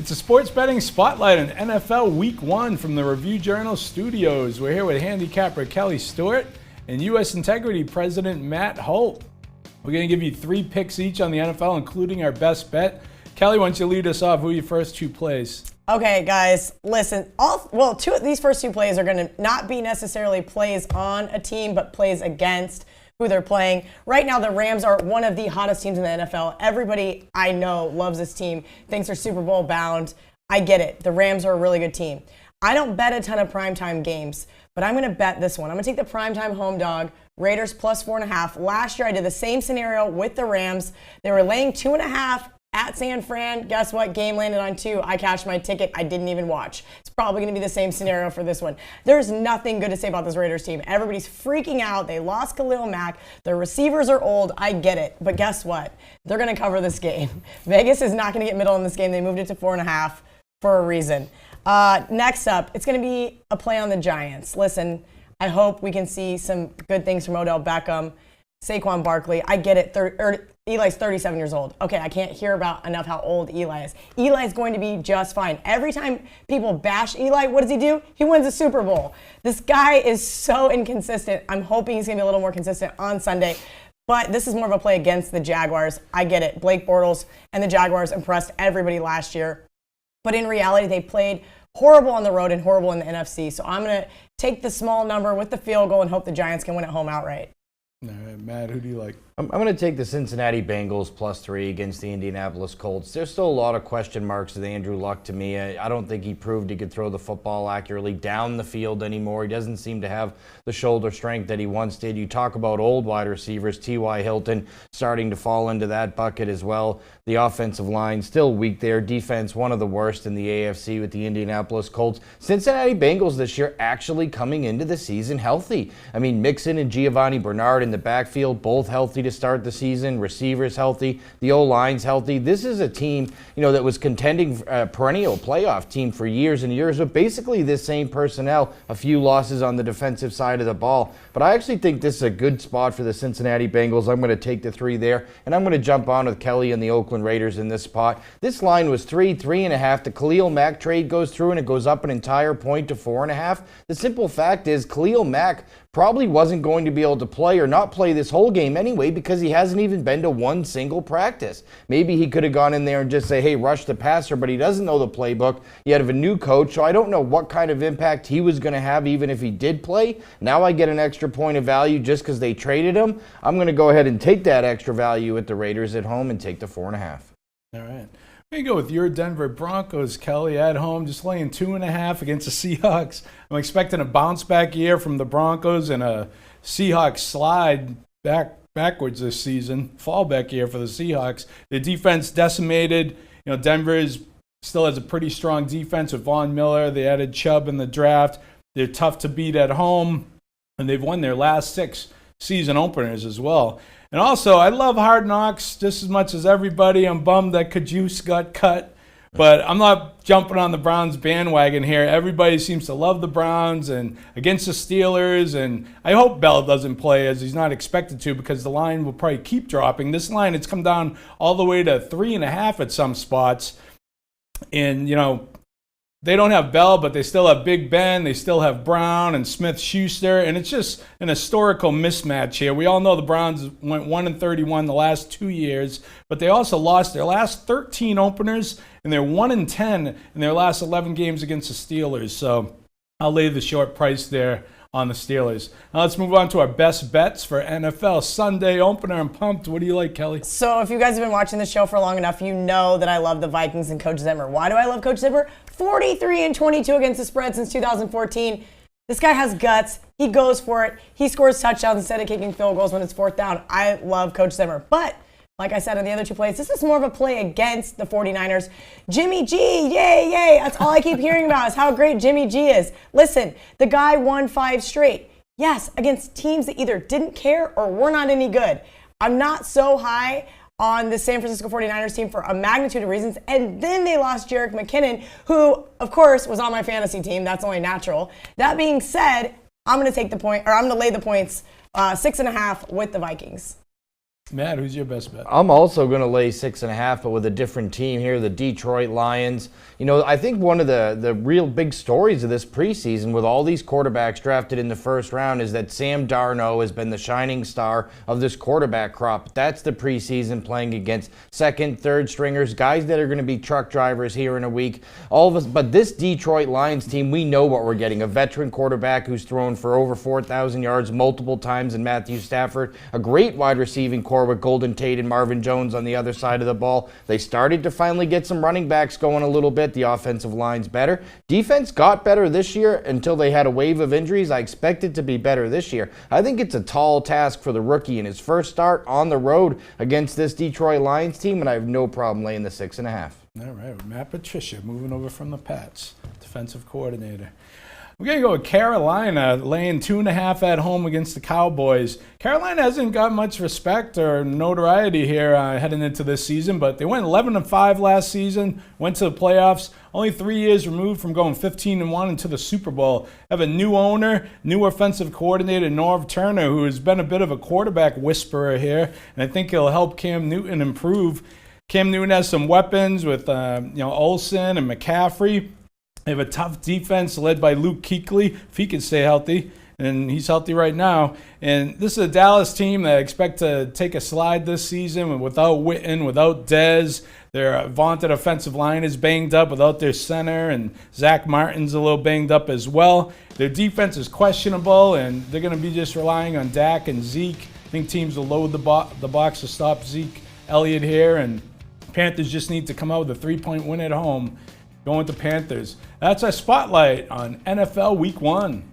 It's a sports betting spotlight on NFL Week 1 from the Review Journal studios. We're here with handicapper Kelly Stewart and U.S. Integrity President Matt Holt. We're going to give you 3 picks each on the NFL, including our best bet. Kelly, why don't you lead us off? Who are your first 2 plays? Okay, guys, listen. These first 2 plays are going to not be necessarily plays on a team, but plays against who they're playing. Right now, the Rams are one of the hottest teams in the NFL. Everybody I know loves this team, thinks they're Super Bowl bound. I get it. The Rams are a really good team. I don't bet a ton of primetime games, but I'm going to bet this one. I'm going to take the primetime home dog, Raiders plus 4.5. Last year, I did the same scenario with the Rams. They were laying 2.5 at San Fran. Guess what? Game landed on 2. I cashed my ticket. I didn't even watch. It's probably going to be the same scenario for this one. There's nothing good to say about this Raiders team. Everybody's freaking out. They lost Khalil Mack. Their receivers are old. I get it. But guess what? They're going to cover this game. Vegas is not going to get middle in this game. They moved it to 4.5 for a reason. Next up, it's going to be a play on the Giants. Listen, I hope we can see some good things from Odell Beckham, Saquon Barkley. I get it. Eli's 37 years old. Okay, I can't hear about enough how old Eli is. Eli is going to be just fine. Every time people bash Eli, what does he do? He wins a Super Bowl. This guy is so inconsistent. I'm hoping he's going to be a little more consistent on Sunday. But this is more of a play against the Jaguars. I get it. Blake Bortles and the Jaguars impressed everybody last year. But in reality, they played horrible on the road and horrible in the NFC. So I'm going to take the small number with the field goal and hope the Giants can win at home outright. All right, Matt, who do you like? I'm going to take the Cincinnati Bengals plus 3 against the Indianapolis Colts. There's still a lot of question marks with Andrew Luck to me. I don't think he proved he could throw the football accurately down the field anymore. He doesn't seem to have the shoulder strength that he once did. You talk about old wide receivers, T.Y. Hilton starting to fall into that bucket as well. The offensive line still weak there. Defense, one of the worst in the AFC with the Indianapolis Colts. Cincinnati Bengals this year actually coming into the season healthy. I mean, Mixon and Giovanni Bernard in the backfield, both healthy to start the season. Receivers healthy. The O-line's healthy. This is a team, that was contending perennial playoff team for years and years with basically this same personnel. A few losses on the defensive side of the ball. But I actually think this is a good spot for the Cincinnati Bengals. I'm going to take the 3 there, and I'm going to jump on with Kelly and the Oakland Raiders in this spot. This line was 3.5. The Khalil Mack trade goes through, and it goes up an entire point to 4.5. The simple fact is Khalil Mack probably wasn't going to be able to play or not play this whole game anyway because he hasn't even been to one single practice. Maybe he could have gone in there and just say, hey, rush the passer, but he doesn't know the playbook. You have a new coach, so I don't know what kind of impact he was going to have even if he did play. Now I get an extra point of value just because they traded him. I'm going to go ahead and take that extra value with the Raiders at home and take the 4.5. All right. I'm going to go with your Denver Broncos, Kelly, at home, just laying 2.5 against the Seahawks. I'm expecting a bounce-back year from the Broncos and a Seahawks slide backwards this season, fallback year for the Seahawks. The defense decimated. Denver still has a pretty strong defense with Von Miller. They added Chubb in the draft. They're tough to beat at home, and they've won their last 6 season openers as well. And also, I love Hard Knocks just as much as everybody. I'm bummed that Kajus got cut, but I'm not jumping on the Browns bandwagon here. Everybody seems to love the Browns and against the Steelers, and I hope Bell doesn't play as he's not expected to because the line will probably keep dropping. This line, it's come down all the way to 3.5 at some spots, and, they don't have Bell, but they still have Big Ben. They still have Brown and Smith-Schuster, and it's just an historical mismatch here. We all know the Browns went 1-31 the last 2 years, but they also lost their last 13 openers, and they're 1-10 in their last 11 games against the Steelers. So I'll lay the short price there on the Steelers. Now let's move on to our best bets for NFL Sunday opener. I'm pumped. What do you like, Kelly? So if you guys have been watching the show for long enough, you know that I love the Vikings and Coach Zimmer. Why do I love Coach Zimmer? 43-22 against the spread since 2014. This guy has guts. He goes for it. He scores touchdowns instead of kicking field goals when it's 4th down. I love Coach Zimmer. But like I said in the other 2 plays, this is more of a play against the 49ers. Jimmy G, yay, yay. That's all I keep hearing about is how great Jimmy G is. Listen, the guy won 5 straight. Yes, against teams that either didn't care or were not any good. I'm not so high on the San Francisco 49ers team for a magnitude of reasons. And then they lost Jerick McKinnon, who, of course, was on my fantasy team. That's only natural. That being said, I'm going to take the point, or I'm going to lay the points, 6.5 with the Vikings. Matt, who's your best bet? I'm also going to lay 6.5, but with a different team here, the Detroit Lions. You know, I think one of the real big stories of this preseason with all these quarterbacks drafted in the first round is that Sam Darnold has been the shining star of this quarterback crop. That's the preseason, playing against second, third stringers, guys that are going to be truck drivers here in a week. But this Detroit Lions team, we know what we're getting. A veteran quarterback who's thrown for over 4,000 yards multiple times in Matthew Stafford. A great wide receiving core with Golden Tate and Marvin Jones on the other side of the ball. They started to finally get some running backs going a little bit. The offensive line's better. Defense got better this year until they had a wave of injuries. I expect it to be better this year. I think it's a tall task for the rookie in his first start on the road against this Detroit Lions team, and I have no problem laying the 6.5. All right, Matt Patricia moving over from the Pats, defensive coordinator. We're going to go with Carolina, laying 2.5 at home against the Cowboys. Carolina hasn't got much respect or notoriety here heading into this season, but they went 11-5 last season, went to the playoffs, only 3 years removed from going 15-1 into the Super Bowl. Have a new owner, new offensive coordinator, Norv Turner, who has been a bit of a quarterback whisperer here, and I think he'll help Cam Newton improve. Cam Newton has some weapons with Olsen and McCaffrey. They have a tough defense led by Luke Kuechly, if he can stay healthy, and he's healthy right now. And this is a Dallas team that I expect to take a slide this season without Witten, without Dez. Their vaunted offensive line is banged up without their center, and Zach Martin's a little banged up as well. Their defense is questionable, and they're going to be just relying on Dak and Zeke. I think teams will load the box to stop Zeke Elliott here, and Panthers just need to come out with a 3-point win at home. Going to Panthers. That's our spotlight on NFL Week 1.